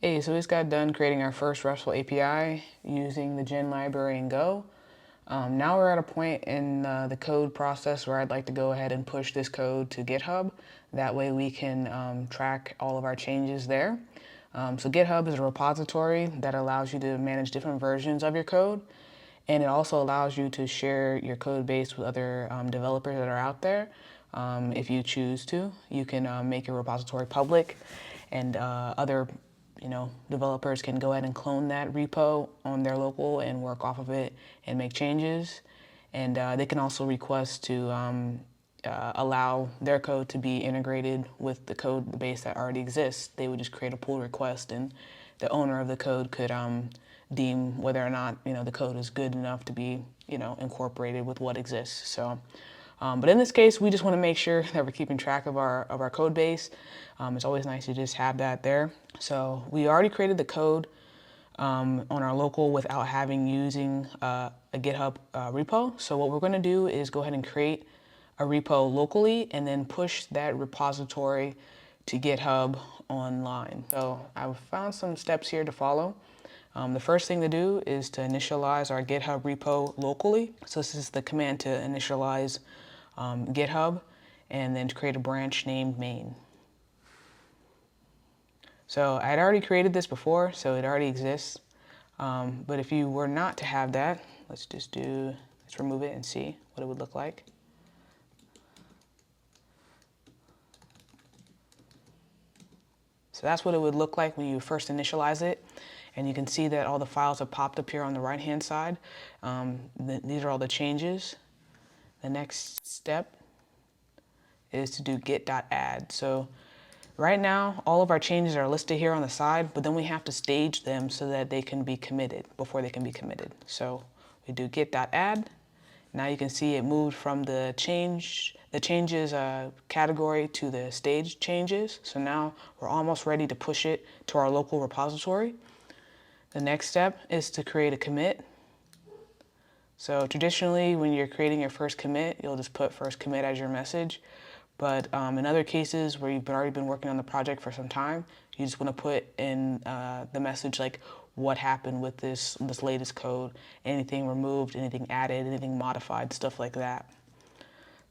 Hey, so we just got done creating our first RESTful API using the Gen library in Go. Now we're at a point in the code process where I'd like to go ahead and push this code to GitHub. That way we can track all of our changes there. So GitHub is a repository that allows you to manage different versions of your code. And it also allows you to share your code base with other developers that are out there. If you choose to, you can make your repository public, and other developers can go ahead and clone that repo on their local and work off of it and make changes. And they can also request to allow their code to be integrated with the code base that already exists. They would just create a pull request, and the owner of the code could deem whether or not the code is good enough to be incorporated with what exists. So, but in this case, we just want to make sure that we're keeping track of our code base. It's always nice to just have that there. So we already created the code on our local without using a GitHub repo. So what we're going to do is go ahead and create a repo locally and then push that repository to GitHub online. So I've found some steps here to follow. The first thing to do is to initialize our GitHub repo locally. So this is the command to initialize GitHub, and then to create a branch named main. So I had already created this before, so it already exists. But if you were not to have that, let's remove it and see what it would look like. So that's what it would look like when you first initialize it. And you can see that all the files have popped up here on the right-hand side. These are all the changes. The next step is to do git.add. So right now, all of our changes are listed here on the side, but then we have to stage them so that they can be committed before they can be committed. So we do git.add. Now you can see it moved from the changes category to the stage changes. So now we're almost ready to push it to our local repository. The next step is to create a commit. So traditionally, when you're creating your first commit, you'll just put first commit as your message. But in other cases where you've already been working on the project for some time, you just want to put in the message like what happened with this latest code, anything removed, anything added, anything modified, stuff like that.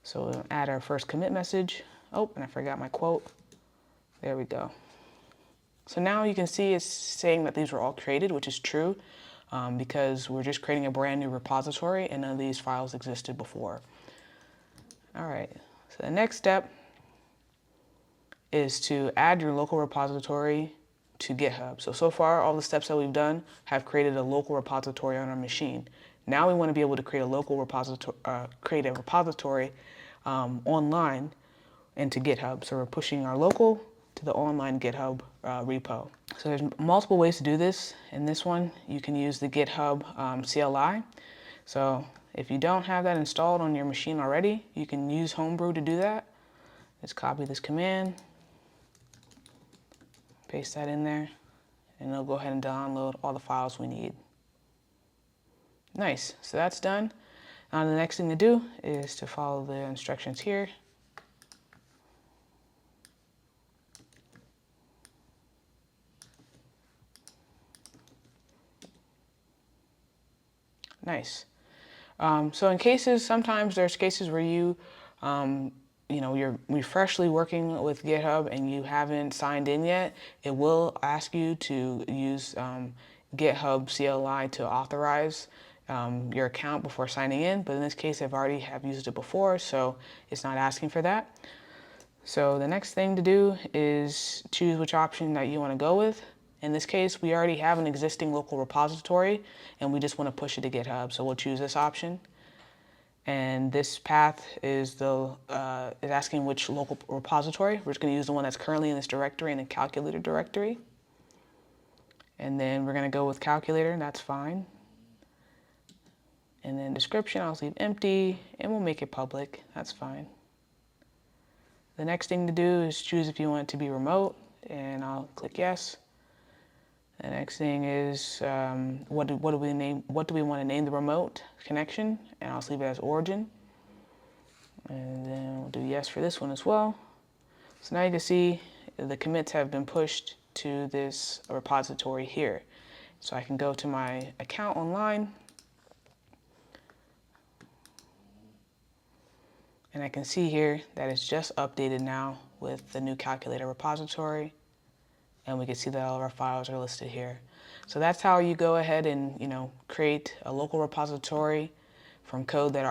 So we'll add our first commit message. Oh, and I forgot my quote. There we go. So now you can see it's saying that these were all created, which is true, because we're just creating a brand new repository and none of these files existed before. All right, so the next step is to add your local repository to GitHub. So far, all the steps that we've done have created a local repository on our machine. Now we want to be able to create a local repository, online into GitHub. So we're pushing our local to the online GitHub repo. So there's multiple ways to do this. In this one, you can use the GitHub CLI. So if you don't have that installed on your machine already, you can use Homebrew to do that. Just copy this command, paste that in there, and it'll go ahead and download all the files we need. Nice, so that's done. Now the next thing to do is to follow the instructions here. Nice. So in cases, sometimes there's cases where you're freshly working with GitHub and you haven't signed in yet. It will ask you to use GitHub CLI to authorize your account before signing in. But in this case, I've already used it before, so it's not asking for that. So the next thing to do is choose which option that you want to go with. In this case, we already have an existing local repository and we just want to push it to GitHub. So we'll choose this option. And this path is asking which local repository. We're just going to use the one that's currently in this directory, in the calculator directory. And then we're going to go with calculator, and that's fine. And then description, I'll leave empty, and we'll make it public. That's fine. The next thing to do is choose if you want it to be remote, and I'll click yes. The next thing is what do we want to name the remote connection, and I'll leave it as origin. And then we'll do yes for this one as well. So now you can see the commits have been pushed to this repository here. So I can go to my account online, and I can see here that it's just updated now with the new calculator repository, and we can see that all of our files are listed here. So that's how you go ahead and create a local repository from code that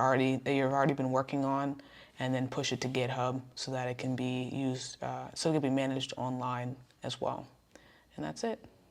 you've already been working on, and then push it to GitHub so that it can be used, so it can be managed online as well. And that's it.